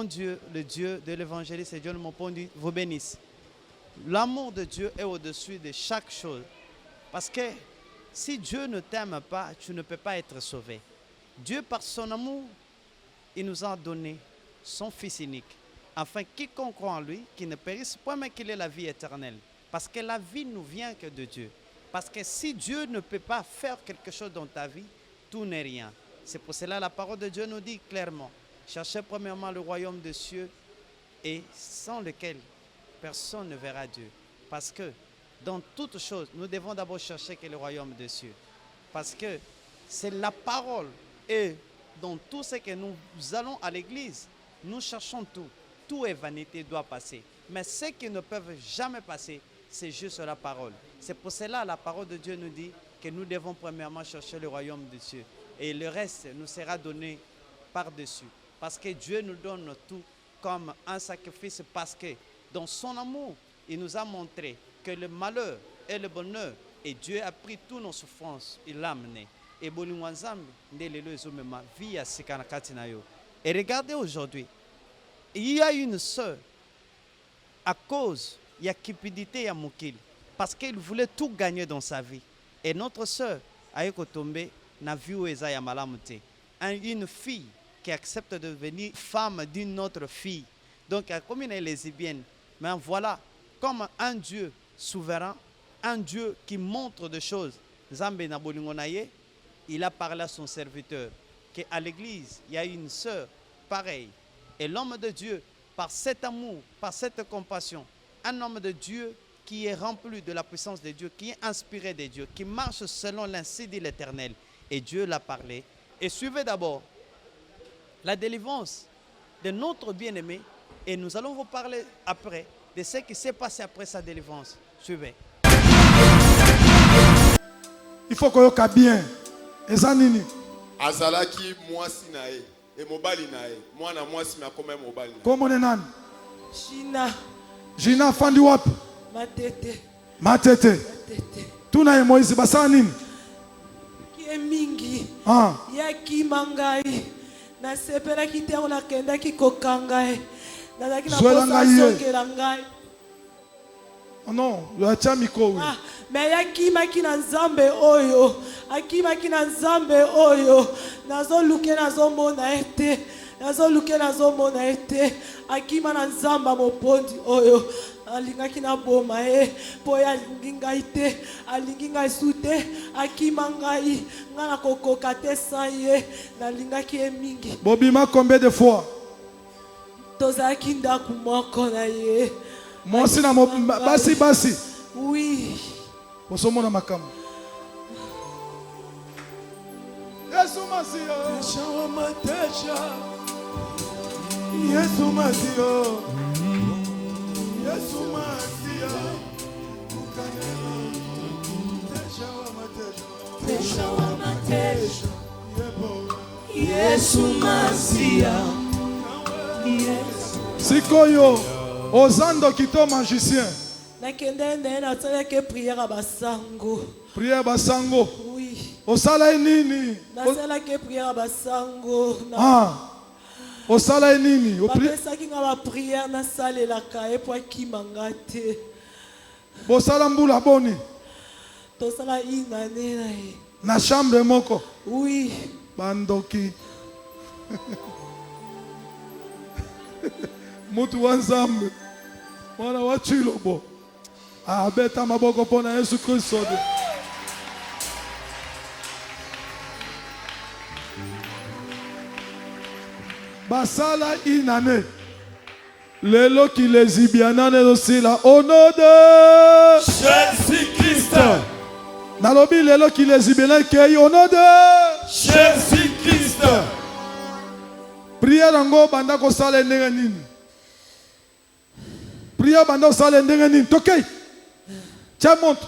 bon Dieu, le Dieu de l'évangéliste et John Mopondi, vous bénisse. L'amour de Dieu est au-dessus de chaque chose. Parce que si Dieu ne t'aime pas, tu ne peux pas être sauvé. Dieu, par son amour, il nous a donné son Fils unique, afin quiconque croit en lui, qu'il ne périsse point, mais qu'il ait la vie éternelle. Parce que la vie ne vient que de Dieu. Parce que si Dieu ne peut pas faire quelque chose dans ta vie, tout n'est rien. C'est pour cela que la parole de Dieu nous dit clairement, cherchez premièrement le royaume des cieux, et sans lequel personne ne verra Dieu. Parce que dans toutes choses, nous devons d'abord chercher que le royaume des cieux. Parce que c'est la parole. Et dans tout ce que nous allons à l'église, nous cherchons tout. Tout est vanité, doit passer. Mais ce qui ne peuvent jamais passer, c'est juste la parole. C'est pour cela que la parole de Dieu nous dit que nous devons premièrement chercher le royaume des cieux. Et le reste nous sera donné par-dessus. Parce que Dieu nous donne tout comme un sacrifice. Parce que dans son amour, il nous a montré que le malheur et le bonheur, et Dieu a pris toutes nos souffrances, il l'a amené. Et regardez aujourd'hui, il y a une sœur, à cause, il y a cupidité, il y a moukil, parce qu'il voulait tout gagner dans sa vie. Et notre sœur a tombé dans la vie où elle a malamouté. Une fille qui accepte de devenir femme d'une autre fille. Donc, comme une lesbienne, mais voilà, comme un Dieu souverain, un Dieu qui montre des choses. Zambé na bolingonaye, il a parlé à son serviteur qu'à l'église, il y a une sœur pareille. Et l'homme de Dieu, par cet amour, par cette compassion, un homme de Dieu qui est rempli de la puissance de Dieu, qui est inspiré de Dieu, qui marche selon l'ainsi dit l'Éternel. Et Dieu l'a parlé. Et suivez d'abord la délivrance de notre bien-aimé. Et nous allons vous parler après de ce qui s'est passé après sa délivrance. Suivez. Il faut qu'on y bien. Ezanini. Azalaki mwasi nae. Et mobali nae. Mwana mwasi na kome mobali nae. Comment on est? Gina. Gina fandi wap. Matete. Matete. Matete. Tuna ye Moïse basanini. Kie mingi. Ah. Ya ki mangai. Na sepela ki te ona kenda ki kokangai. Na zaki na posa sokela ngai. Oh non, le atia miko. Ah, mais ya ki maki na nzambe oyo. Akimaki na nzambe oyo. Nazo luke nazo mona ete. Nazo luke nazo mona ete. Akima na nzamba mopondi oyo. Alingaki na boma po ya ngai te, alingi ngai sute, akima ngai ngana kokoka te saye, nalingaki mingi. Bobima combien de fois? Tozaki ndaku moko na ye. Mwasi na basi basi. Oui. Osomona makamu. Yesu Masiya. Tesha matesha. Yesu Masiya. Yesu Masiya. Tesha matesha. Yesu Masiya. Sikoyo. Ozando kito magicien. Nakende na tsala ke prière basango. Prière basango. Oui. Osala nini? Nasala ke prière basango. Ah. Osala nini? Bapesaki nga ba prière na salle la kae po akimanga te. Bosala mbula boni. Tosala ingane na ye. Na chambre moko. Oui. Bandoki. Mutu wa Nzambe. Mwana wa Chilobo. Abeta maboko pona Yesu Kristo. Basala inane. Lelo ki lezibiana ne dosila. Au nom de Jésus-Christ. Nalobi lelo ki lezibiana kei au nom de Jésus-Christ. Prière ngo banda ko sala ndenge nini? Prière banda ko sala ndenge nini? Tokei. Tia monte.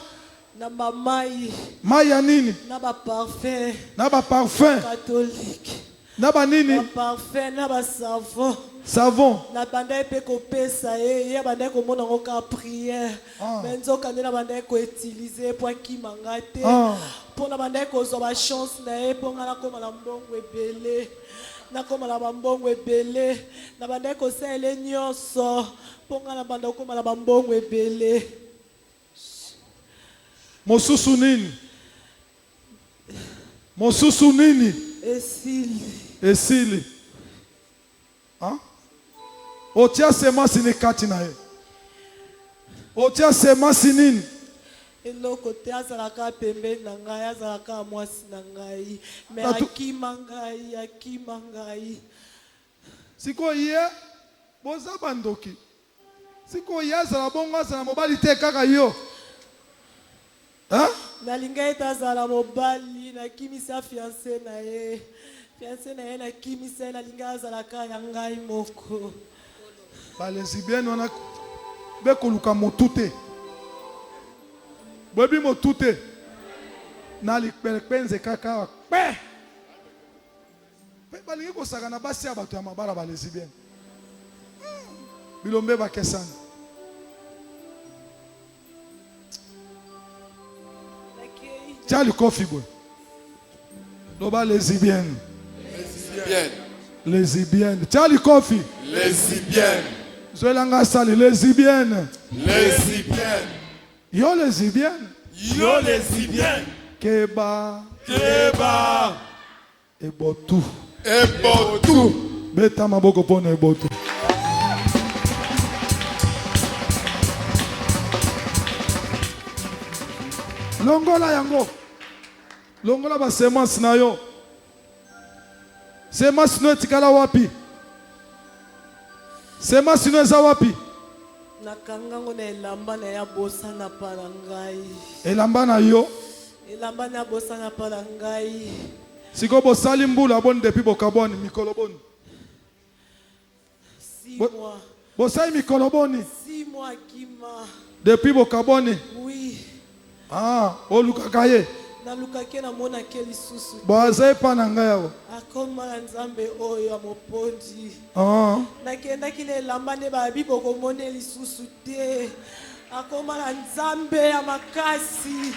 Na mamai. Maya nini? Na ba parfum. Na ba parfum. Catholique. Na ba nini? Na parfum na ba savon. Savon. Na banda pe ko pesa ye banda ko mona ngo ka prière. Benzo kande na banda ko utiliser pour akimanga te. Pour na banda ko zo ba chance na ye pour ngala ko mala mbongo ebele. nakoma na bambongo ebele na banda kosala nyonso ponga na banda koma na bambongo ebele mosusu nini mosusu nini esili hein? Otia semence ni kati na ye otia semence nini eloko te azalaka pembeni na ngai azalaka mwasi na ngai me akima ngai siko ye boza bandoki siko ye azala bongo azala mobali te kaka yo nalingi ete azala mobali nakimisa fiance na ye nakimisa ye nalingi azalaka ya ngai moko balesibienne wana bekoluka motu te boyebi motu te na likpeleppenze kaka pe balingi kosaka na basi ya bato ya mabala balesibienne bilombe bakesana tia likofi boye loba lesbienne lesbienne tia likofi lesbienne zwelanga sali lesbienne yo lesbienne keba ebotu beta maboko pona ebotu longola yango longola ba semence na yo semence no etikala wapi semence no eza wapi nakangango na elamba na ya bosa na pala ngai elamba na yo elamba na bosa na pala ngai siko bosali mbula boni depuis bokaboni mikolo boni 6 mois bosali mikolo boni 6 mois kima depuis bokaboni oui olukaka ye nalukaki namonaki lisusu baza epa na ngai awa akoma na nzambe oyo ya mopondi nakendaki na elamba nde babi bokomona lisusu te akoma na nzambe ya makasi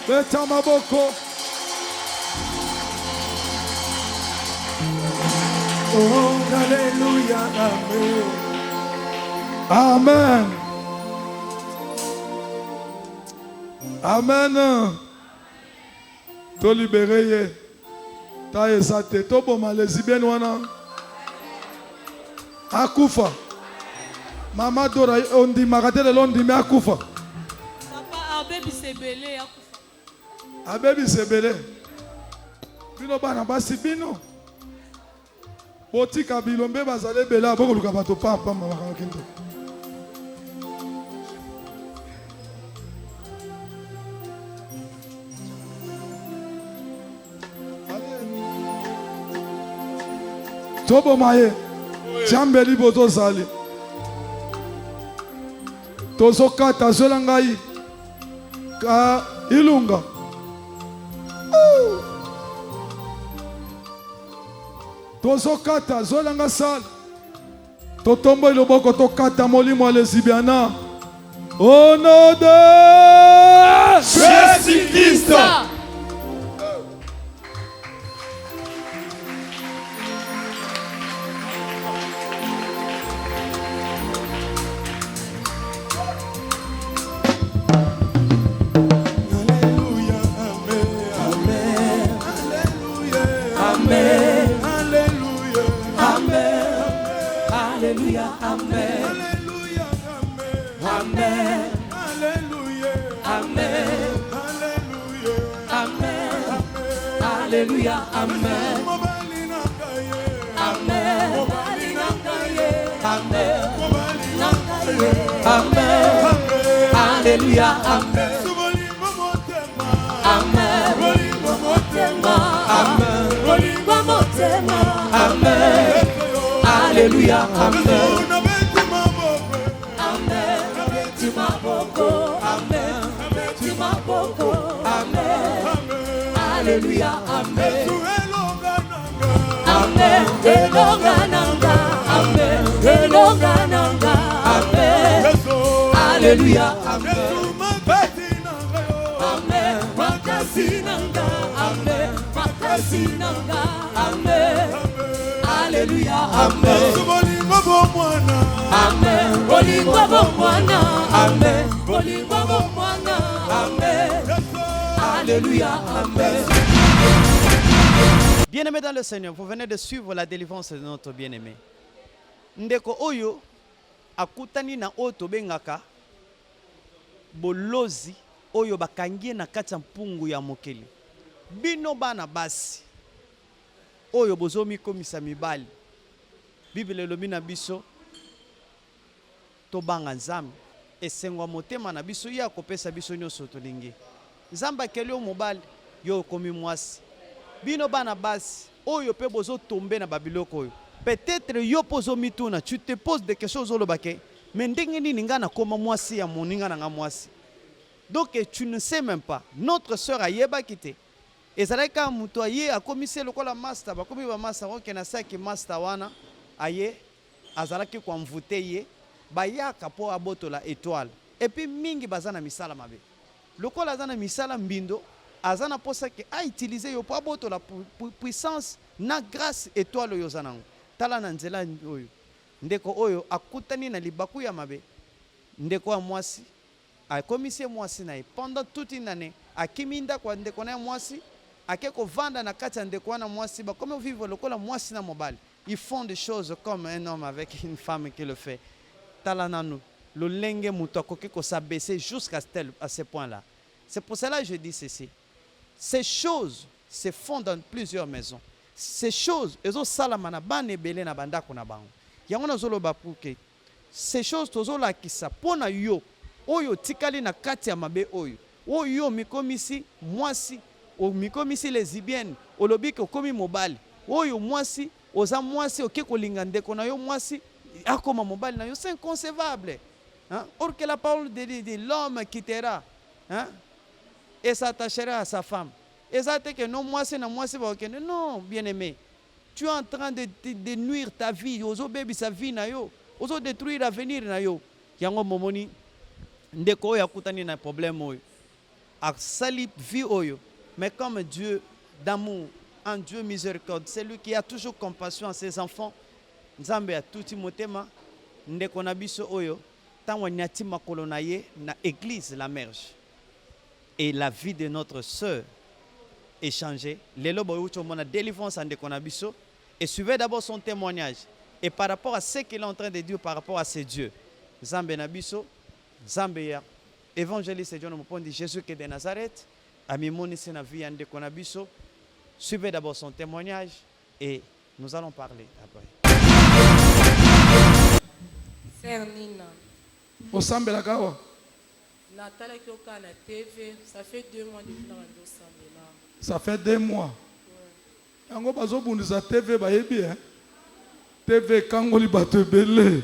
beta maboko Hallelujah, amen. Amen. To libéré ye. Ta esate to boma lesbienne wana. Akufa. Mama Dora ondi magatele londi me akufa. Papa abebi sebele akufa. Abebi sebele. Bino bana basi bino. Botika bilombe bazale bela boko luka bato papa mama kakindo. Tobo maye chambeli bozo zali tozo kata zola ngai ka ilunga tozo kata zola nga sal totombo iloboko tokata molimo lesbiana au nom de Jésus-Christ. Alléluia, amen. Amen. Amen. Amen. Alléluia, amen. Amen. Amen. Amen. Alléluia, amen. Amen. Tu m'as beaucoup. Amen. Tu m'as beaucoup. Amen. Alléluia, amen. Amen. Elongananga. Amen. Elongananga. Amen. Alléluia, amen. Amen. makasi nanga, amen, makasi nanga, amen, alléluia, amen, bolingo bomwana, amen, bolingo bomwana, amen, bolingo bomwana, amen, alléluia, amen. Bien-aimés dans le Seigneur, vous venez de suivre la délivrance de notre bien-aimé. Ndeko oyo akutani na oto bengaka bolozi oyo bakangie na kati ya mpungu ya mokeli. Bino bana basi oyo bozomi komisa mibali. Bible elobi na biso tobanga Nzambe esengwa motema na biso ya kopesa biso nyonso tolingi. Nzambe akeli yo mobali yo komi mwasi. Bino bana basi oyo pe bozo tomber na babiloko oyo. Peut-être yo pozo mituna, tu te poses des questions au lobake, mais ndenge nini nga na koma mwasi ya moninga na nga mwasi. Donc tu ne sais même pas. Notre sœur a yeba kité. Et ça ka muto aye a commisé lokola master, ba komi ba master ko na saki master wana aye azalaki ko mvute ye ba yaka po aboto la étoile. Et puis mingi bazana misala mabe. Lokola azana misala mbindo azana posa ke a utiliser yo po aboto la puissance na grâce étoile yo zanango. Tala na nzela oyo ndeko oyo akutani na libaku ya mabe ndeko wa mwasi akomisie mwasi na pendant toute une année akiminda kwa ndeko na mwasi akeko vanda na kati ya ndeko na mwasi ba comme vivre lokola mwasi na mobali. Ils font des choses comme un homme avec une femme qui le fait. Tala nanu le lenge muto akoki ko s'abaisser jusqu'à ce point là. C'est pour cela que je dis ceci. Ces choses se font dans plusieurs maisons. Ces choses, ezo salamana bane belé na bandako na bango. Yango na zolo bapuke. Ces choses tozo la kisa pona yo oyo tikali na kati ya mabe oyo. Oyo mikomisi mwasi o mikomisi lesbienne olobike okomi mobali. Oyo mwasi oza mwasi okeko lingande kona yo mwasi akoma mobali na yo, c'est inconcevable. Hein? Or que la parole de l'homme quittera, hein? Et s'attachera à sa femme. Et ça que non moi c'est non, bien-aimé. Tu es en train de nuire ta vie, ozo baby sa vie na yo, ozo détruire l'avenir na yo. Yango momoni ndeko ya kutani na problème oyo. A sali vie oyo. Mais comme Dieu d'amour, un Dieu miséricorde, c'est lui qui a toujours compassion à ses enfants. Nzambe a tuti motema ndeko na biso oyo tanwa nyati makolo na ye na église la merge. Et la vie de notre sœur échangé. Lelo boyucho mona délivrance en dekonabiso et suivez d'abord son témoignage et par rapport à ce qu'il est en train de dire par rapport à ses dieux. Zambe nabiso, Zambe ya évangéliste John Mopondi Jésus qui est de Nazareth, ami monisi na vie en dekonabiso. Suivez d'abord son témoignage et nous allons parler après. Sœur Nina. Osambe la kawa. Nathalie Kyoka na TV, ça fait 2 mois depuis que nous sommes là. Ça fait 2 mois. Yango bazo bundisa TV bayebi hein. TV kangoli bato belé.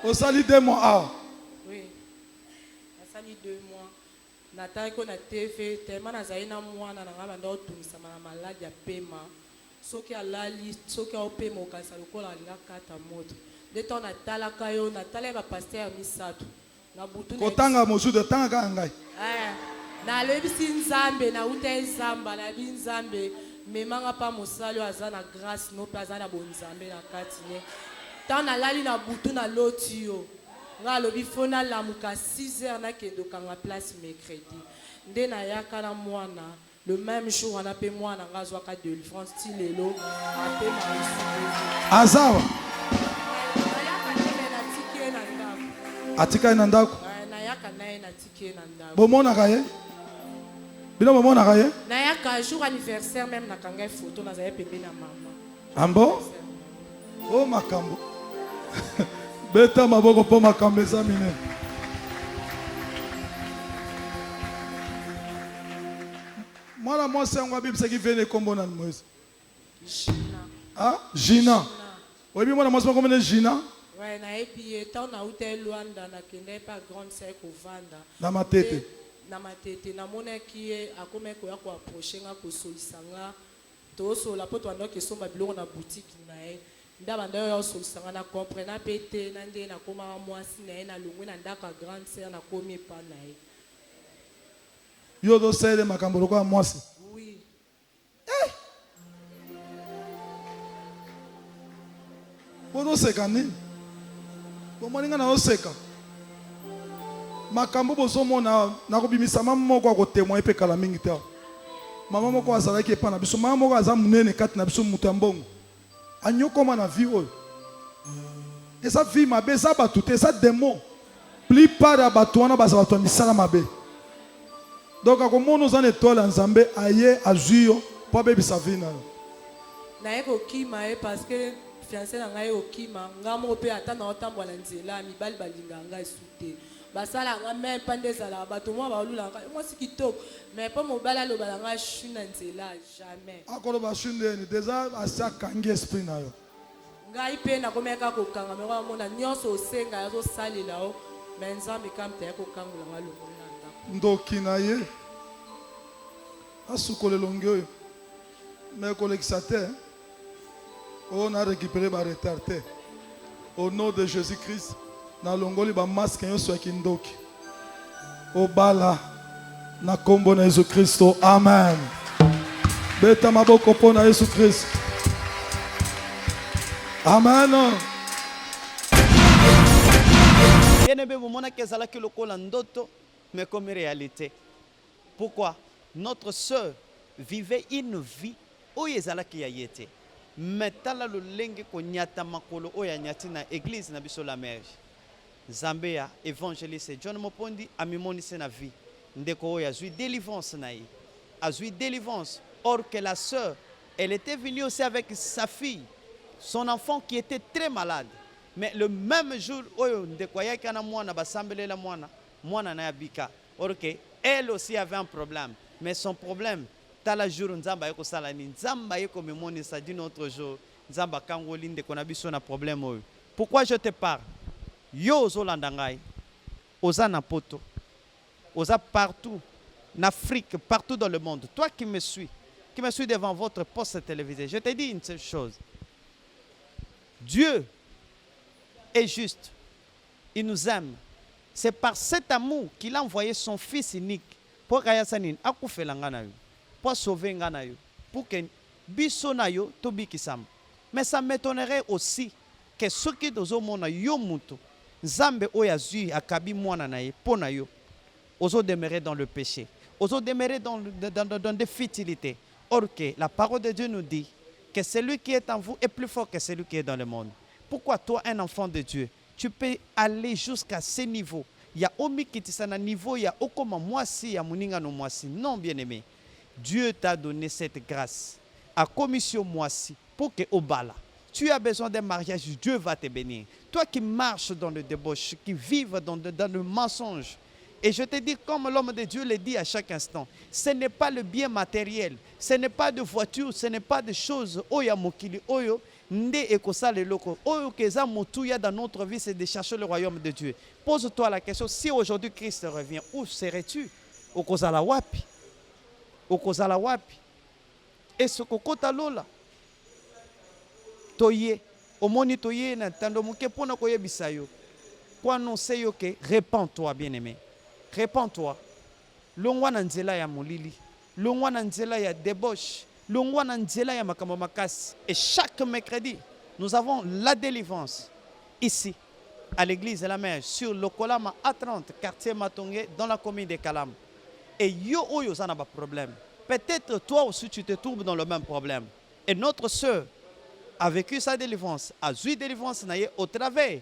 Osali 2 mois ah. Oui. Osali 2 mois. Nathalie ko na TV, tellement nazali na mwana na ngaba ndo tumisa na maladi ya pema. Soki alali, soki opema okasa lokola alinga kata moto. De ton natala kayo, natala ba pasteur misato. Na butu kotanga mosu de tanga kangai. Na lebisi Nzambe na ute Nzamba na bi Nzambe memanga pa mosali azana grâce no pa azana bonzambe na kati ne. Tant na lali na butu na loti yo. Nga lobi fona lamuka 6h na kendo kanga place mercredi. Nde na yaka na mwana le même jour on a pe mwana nga zwaka de France tilelo ape ma Azawa. Atika inandako. Na yaka nae na tike na ndako. Bomona kaye? Bila bomona kaye? Na yaka jour anniversaire même na kanga photo na zaye pepe na mama. Ambo? Oh makambo. Beta maboko po makambo ezamine. Mwana mwasi yango abibisa ki vene kombo na mwezi. Gina. Ah, Gina. Oyebi mwana mwasi kombo na Gina? Ouais, na epi tant na uta Luanda na kende pa grande sœur ko vanda. Na matete. Na matete na mona ki akome ko ya ko approcher nga ko solisanga. To so la poto ando ke somba biloko na boutique na e. Ndaba ndo yo solisanga na comprendre pété na ndé na koma mwasi na e na lungwe na ndaka grande sœur na komi pa na e. Yo do sele makambo lokola mwasi. Oui. Bodo seka nini? Bomoninga na oseka. Makambo bozomona na kobimisa mama moko akotémoin pe kala mingi te. Mama moko azalaki epa na biso, mama moko aza munene kati na biso mutu ya mbongo. Anyokoma na vie oyo. Eza vie mabe, eza batu te, eza démon. Plupart ya batu wana baza batu ya misala mabe. Donc akomona oza na étoile ya Nzambe aye azwi yo po abebisa vie na yo. Naye kokima ye parce que fiancé na ngai okima nga moko pe ata na otambola nzela mibali balinga ngai sute basala nga même pas ndezala bato mwa balula ngai moi si kitoko mais pas mobali aloba na ngai shu na nzela jamais Akoloba shundeni déjà asa kangi esprit na yo. ngai pe nakomeka kokanga me mona nyonso osenga azosalela o mais Nzambe kamta ya kokangola nga longola na ndako Ndoki na ye asukole longi oyo mais kolekisa te. On a récupéré ba retard te. Au nom de Jésus-Christ na longoli ba masque nyonso ya kindoki obala na kombo na Yesu Kristo. Amen. Beta maboko po na Yesu Kristo. Amen. Bien-aimé, vous montrez que ça qui le colle en ndoto, mais comme réalité. Pourquoi? Notre sœur vivait une vie où il y a qui a été. Mais tala lo lenge ko nyata makolo oya nyati na église na biso la merge. Zambia évangéliste John Mopondi amimoni na vie. Ndeko oya zui délivrance na yi. Azui délivrance. Or que la sœur, elle était venue aussi avec sa fille, son enfant qui était très malade. Mais le même jour oyo ndeko ya kana mwana basambele la mwana na yabika. Or que elle aussi avait un problème. Mais son problème tala jour nzamba yeko sala ni nzamba yeko memoni sa d'une autre jour nzamba kangoli ndeko na biso na problème oyo. Pourquoi je te parle? Yo ozolanda ngai oza na poto oza partout en Afrique, partout dans le monde. Toi qui me suis devant votre poste télévisé, je te dis une seule chose. Dieu est juste. Il nous aime. C'est par cet amour qu'il a envoyé son fils unique pour kayasanin akufela na yo, pour sauver ngana yo, pour que biso na yo tobikisam. Mais ça m'étonnerait aussi que ceux qui dozo mona yo mutu Nzambe oyazui akabi mwana na ye pona yo ozo demeurer dans le péché, ozo demeurer dans des futilités. Or que la parole de Dieu nous dit que celui qui est en vous est plus fort que celui qui est dans le monde. Pourquoi toi, un enfant de Dieu, tu peux aller jusqu'à ce niveau? Il y a omi qui est à niveau, il y a okoma moisi, il y a muninga no moisi. Non, bien-aimé. Dieu t'a donné cette grâce à commission moisi pour que obala. Tu as besoin d'un mariage, Dieu va te bénir. Toi qui marches dans le débauche, qui vives dans le mensonge. Et je te dis, comme l'homme de Dieu le dit à chaque instant, ce n'est pas le bien matériel, ce n'est pas de voiture, ce n'est pas de choses. Oya mokili, oyo, nde ekosa le loko. Oyo keza motuya dans notre vie, c'est de chercher le royaume de Dieu. Pose-toi la question, si aujourd'hui Christ revient, où serais-tu? Okozala wapi? Okozala wapi? Et ce kokota lola. Toye, omoni toye na tando moke pona koye bisayo. Kwa non seyo ke, répands-toi, bien-aimé. Répands-toi. Longwa na nzela ya molili. Longwa na nzela ya débauche. Longwa na nzela ya makambo makasi. Et chaque mercredi, nous avons la délivrance ici, à l'église de la Merge, sur le Kolama A30, quartier Matongé, dans la commune de Kalam. Et yo oyo ça n'a pas de problème. Peut-être toi aussi tu te trouves dans le même problème. Et notre sœur a vécu sa délivrance, a eu délivrance au travers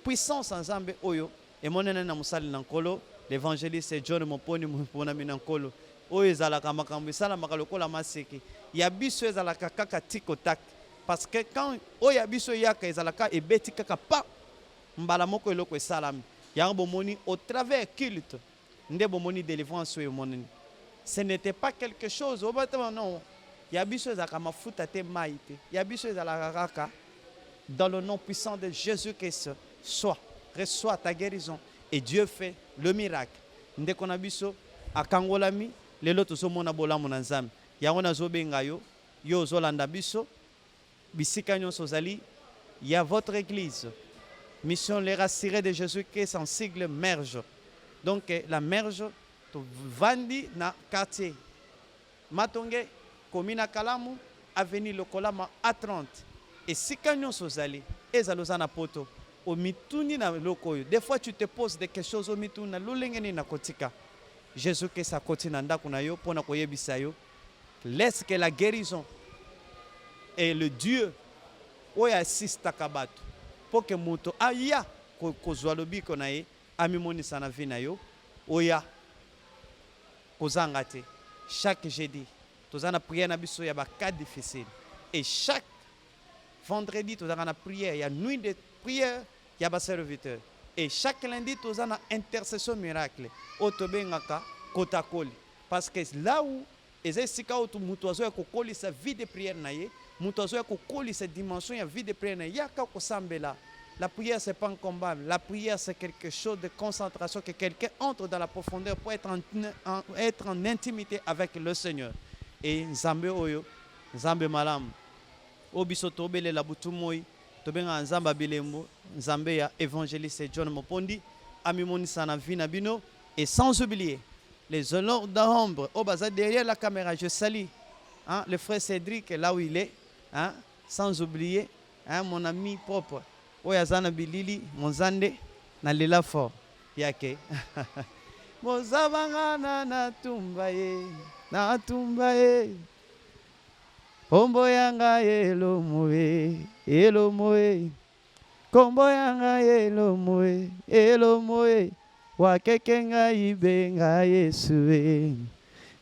puissance ensemble oyo. Et mon nana musali nankolo. L'évangéliste John Moponi Monami Nankolo. Oyo ezalaka makambo esala makalokola maseki. Ya biso ezalaka kaka tikotak. Parce que quand oya biso yaka ezalaka ebeti kaka pa mbala moko eloko esalami. Yango bomoni au travers culte. Nde bomoni délivrance oyo monini. Ce n'était pas quelque chose. Non. Ya biso ezalaka mafuta te maite. Ya biso ezalaka kaka dans le nom puissant de Jésus-Christ. Reçois ta guérison. Et Dieu fait le miracle. Ndeko na biso akangolami lelo tozomona bolamu na Nzambe. Yango nazobenga yo yo ozolanda biso bisika nyonso zali ya votre église. Mission les rassurés de Jésus-Christ en sigle merge. Donc la merge tovandi na quartier Matonge, commune Kalamu, avenue Lokolama A30. Et si nyonso ozali, ezaloza na poto, o mituni na lokoyo. Des fois tu te poses des questions au mituni na lolengeni na kotika. Jésus que sa koti na ndako na yo pona koyebisa yo. Laisse que la guérison et le Dieu oya assista kabato pour que moto aya kozwa lobiko na ye amimonisa na vie na yo oya kozanga te. Chaque jeudi, nous avons prière na biso ya ba cas difficile. Et chaque vendredi, nous avons prière, il y a nuit de prière, il y a ba serviteur. Et chaque lundi, nous avons intercession miracle. Otobengaka kotakoli. Parce que là où ezesika où mutu azo kokoli sa vie de prière na ye, mutu azo kokoli sa dimension ya vie de prière na ya ka kosambela. La prière, ce n'est pas un combat. La prière, c'est quelque chose de concentration, que quelqu'un entre dans la profondeur pour être en intimité avec le Seigneur. Et Nzambe Oyo, Nzambe Malam, Obiso Tobele Labutumoi, Tobenga Nzamba Bilembo, Nzambe ya évangéliste John Mopondi, Amimoni Sanavina Bino, et sans oublier les honneurs d'ombre, au bazar derrière la caméra, je salue le frère Cédric, là où il est, sans oublier mon ami propre. Oyazana bilili monzande na lela fort yake mozabanga na tumba ye kombo yanga elo moe kombo yanga elo moe wakekenga ibenga Yesue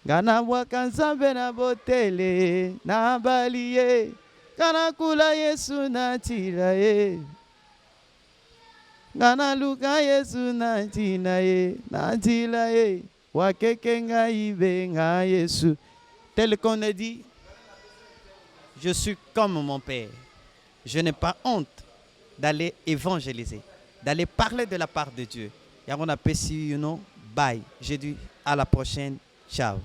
ngana bwaka Nzambe na botele na baliye kana kula Yesu na tila ye Gana luka Yesu na tina ye wakekenga ibenga Yesu. Tel qu'on a dit, je suis comme mon Père. Je n'ai pas honte d'aller évangéliser, d'aller parler de la part de Dieu. Yagona pesi bye. Je dis à la prochaine. Ciao.